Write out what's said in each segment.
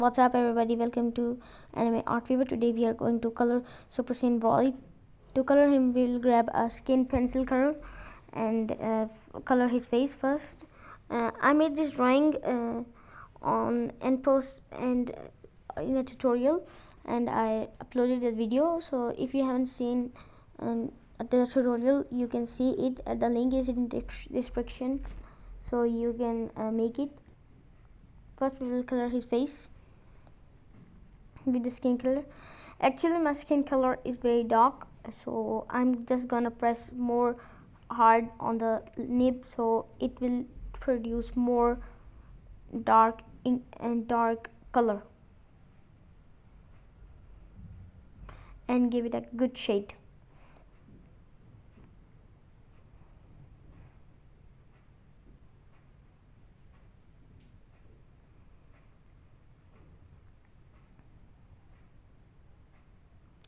What's up everybody, welcome to Anime Art Fever. Today we are going to color Super Saiyan Broly. To color him we will grab a skin pencil color and color his face first. I made this drawing on Endpost and in a tutorial, and I uploaded a video, so if you haven't seen the tutorial you can see it. The link is in description, so you can make it. First we will color his face with the skin color. Actually my skin color is very dark, so I'm just gonna press more hard on the nib, so it will produce more dark ink and dark color and give it a good shade.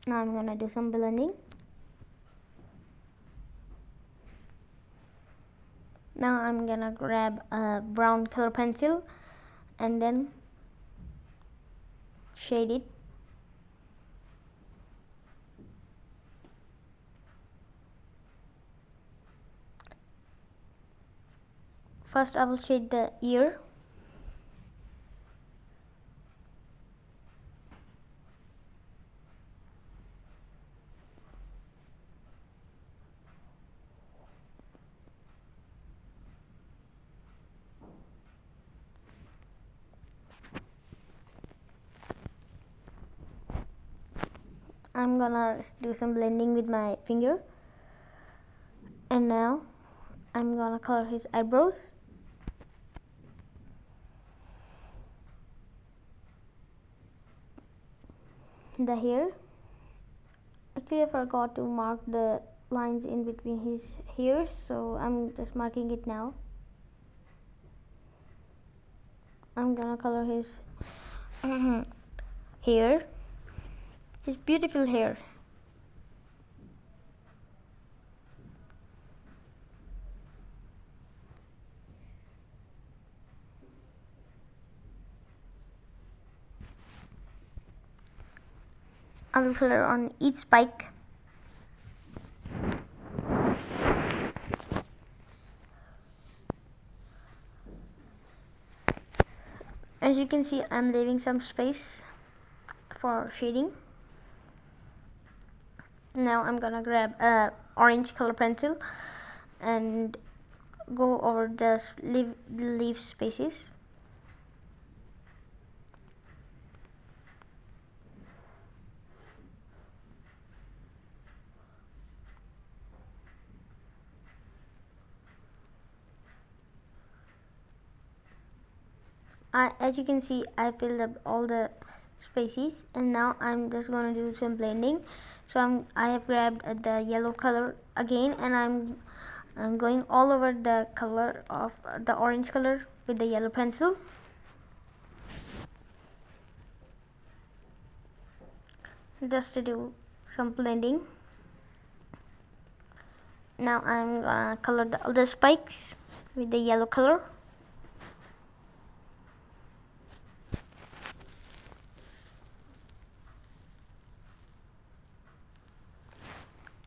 Now I'm gonna do some blending. Now I'm gonna grab a brown color pencil and then shade it. First I will shade the ear. I'm gonna do some blending with my finger, and now I'm gonna color his eyebrows. The hair, actually I forgot to mark the lines in between his hairs, so I'm just marking it now. I'm gonna color his hair, his beautiful hair. I will color on each spike. As you can see, I'm leaving some space for shading. Now I'm gonna grab a orange color pencil and go over the leaf spaces. As you can see, I filled up all the spaces, and now I'm just going to do some blending. So I have grabbed the yellow color again, and I'm going all over the color of the orange color with the yellow pencil. Just to do some blending. Now I'm gonna color the other spikes with the yellow color.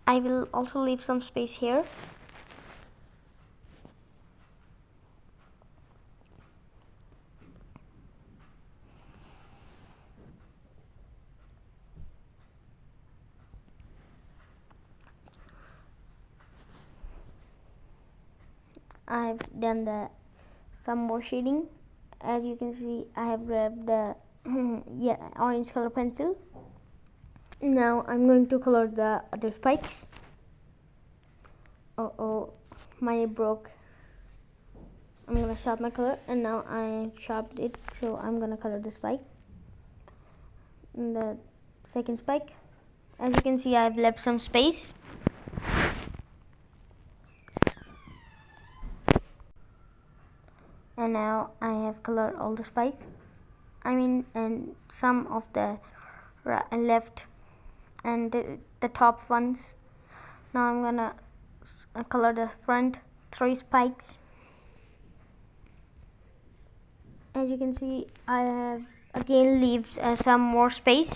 I will also leave some space here. I've done some more shading. As you can see, I have grabbed the orange color pencil. Now I'm going to color the other spikes. Oh, mine broke. I'm gonna sharpen my color, and now I sharpened it, so I'm gonna color the spike. And the second spike. As you can see, I've left some space. And now I have colored all the spikes. And some of the left and the top ones. Now I'm gonna color the front 3 spikes. As you can see, I have again leaves some more space.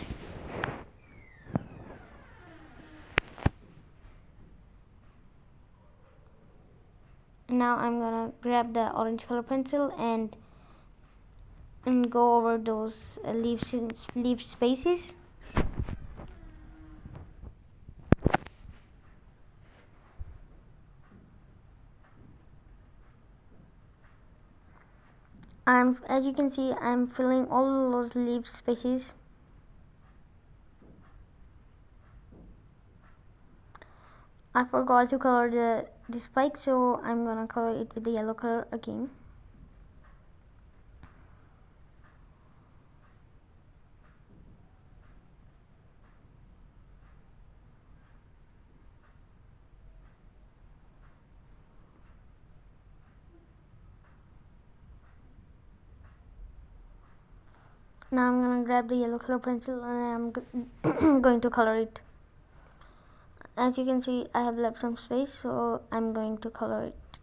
Now I'm gonna grab the orange color pencil and go over those leaf spaces. As you can see, I'm filling all those leaf spaces. I forgot to color the spike, so I'm gonna color it with the yellow color again. Now I'm gonna grab the yellow color pencil and I'm going to color it. As you can see, I have left some space, so I'm going to color it.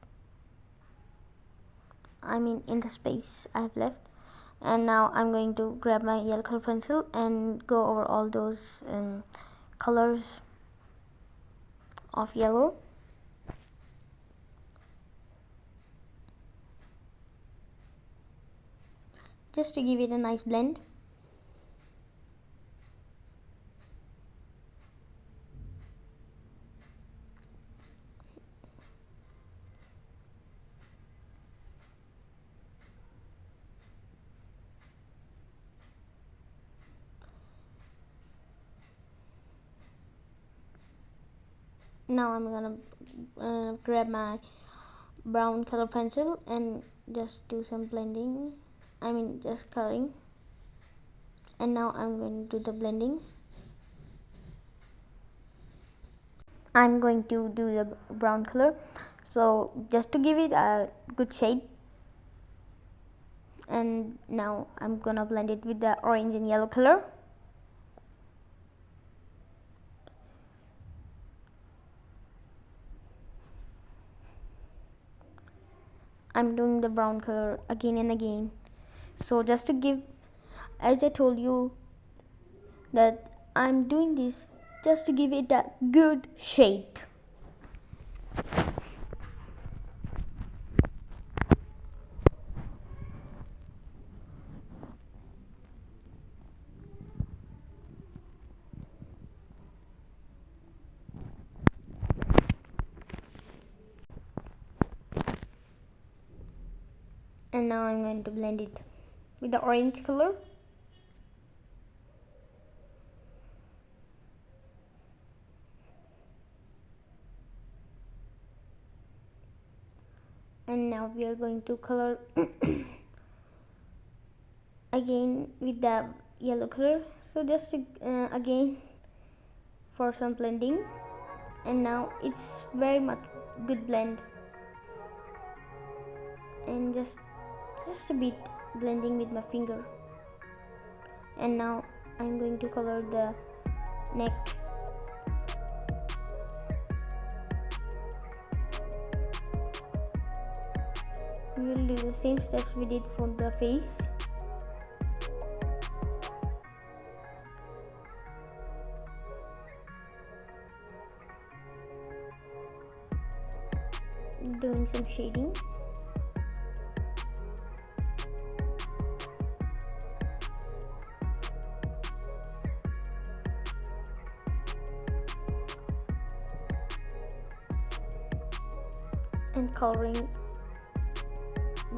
In the space I have left. And now I'm going to grab my yellow color pencil and go over all those colors of yellow. Just to give it a nice blend. Now I'm gonna grab my brown color pencil and just do some blending. Just coloring. And now I'm going to do the blending. I'm going to do the brown color, so just to give it a good shade. And now I'm gonna blend it with the orange and yellow color. I'm doing the brown color again and again. So just to give, as I told you, that I'm doing this just to give it a good shade. And now I'm going to blend it with the orange color. And now we are going to color again with the yellow color, so just to, again for some blending. And now it's very much good blend, and just a bit blending with my finger. And now I'm going to color the neck. We will do the same steps we did for the face. Doing some shading. And coloring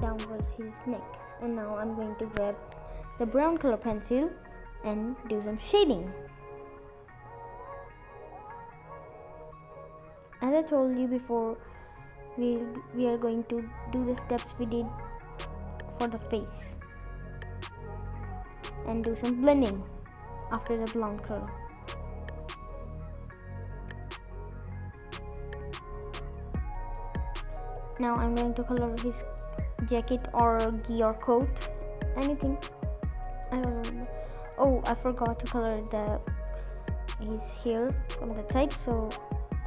downwards his neck. And now I'm going to grab the brown color pencil and do some shading. As I told you before, we are going to do the steps we did for the face and do some blending after the blonde color. Now I'm going to color his jacket or gi or coat, anything. I don't remember. Oh, I forgot to color his hair from the side, so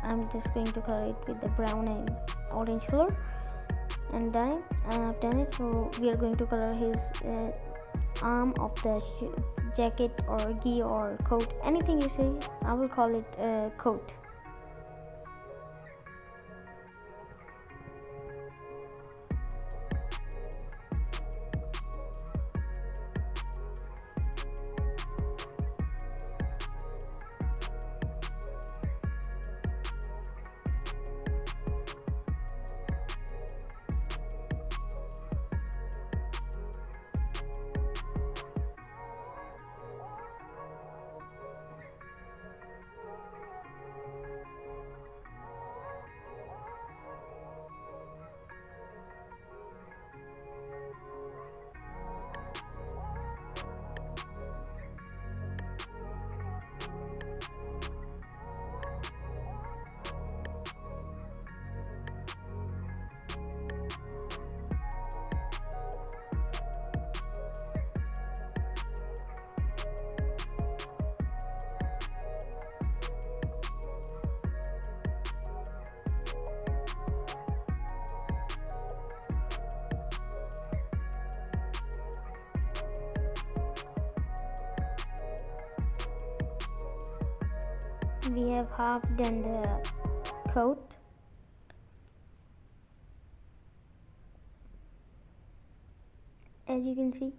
I'm just going to color it with the brown and orange color. And I've done it. So we are going to color his arm of the jacket or gi or coat, anything you say. I will call it a coat. We have half done the coat. As you can see,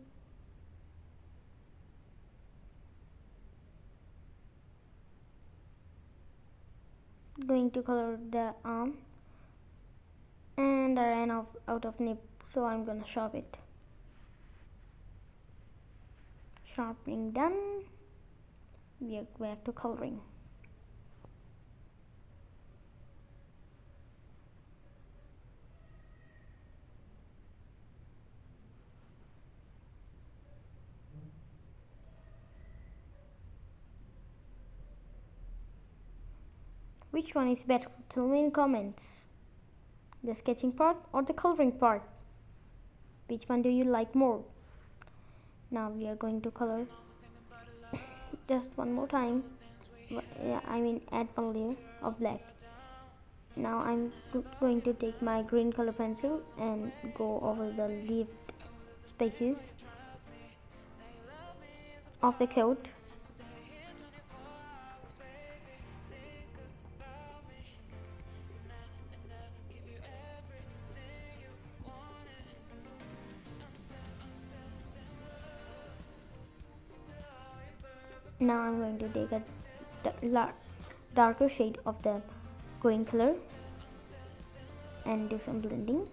going to color the arm, and I ran out of nib, so I'm gonna sharp it. Sharpening done, we are back to coloring. Which one is better? Tell me in comments. The sketching part or the coloring part? Which one do you like more? Now we are going to color just one more time. I mean add one layer of black. Now I'm going to take my green color pencil and go over the left spaces of the coat. Now I'm going to take a darker shade of the green color and do some blending.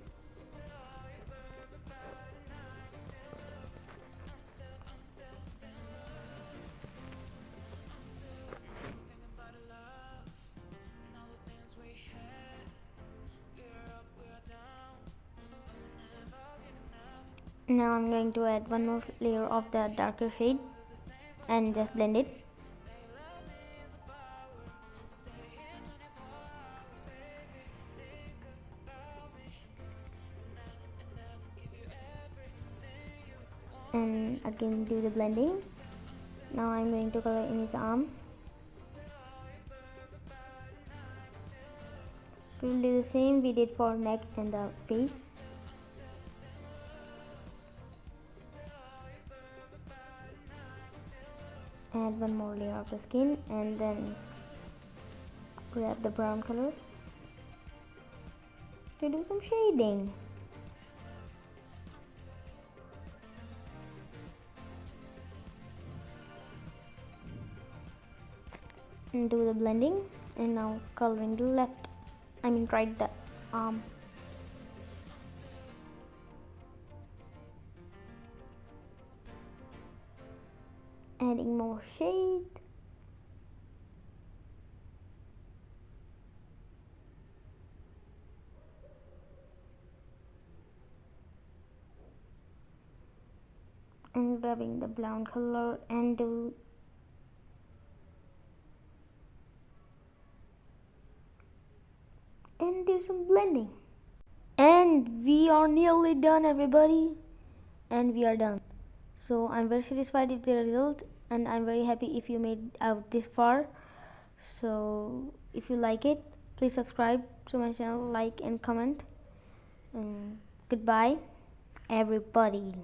Now I'm going to add one more layer of the darker shade and just blend it. And again do the blending. Now I'm going to color in his arm. We'll do the same we did for neck and the face. Add one more layer of the skin and then grab the brown color to do some shading. And do the blending, and now coloring the right the arm. Adding more shade. And grabbing the brown color and do some blending. And we are nearly done, everybody. And we are done. So I'm very satisfied with the result, and I'm very happy if you made out this far. So if you like it, please subscribe to my channel, like and comment. And goodbye, everybody.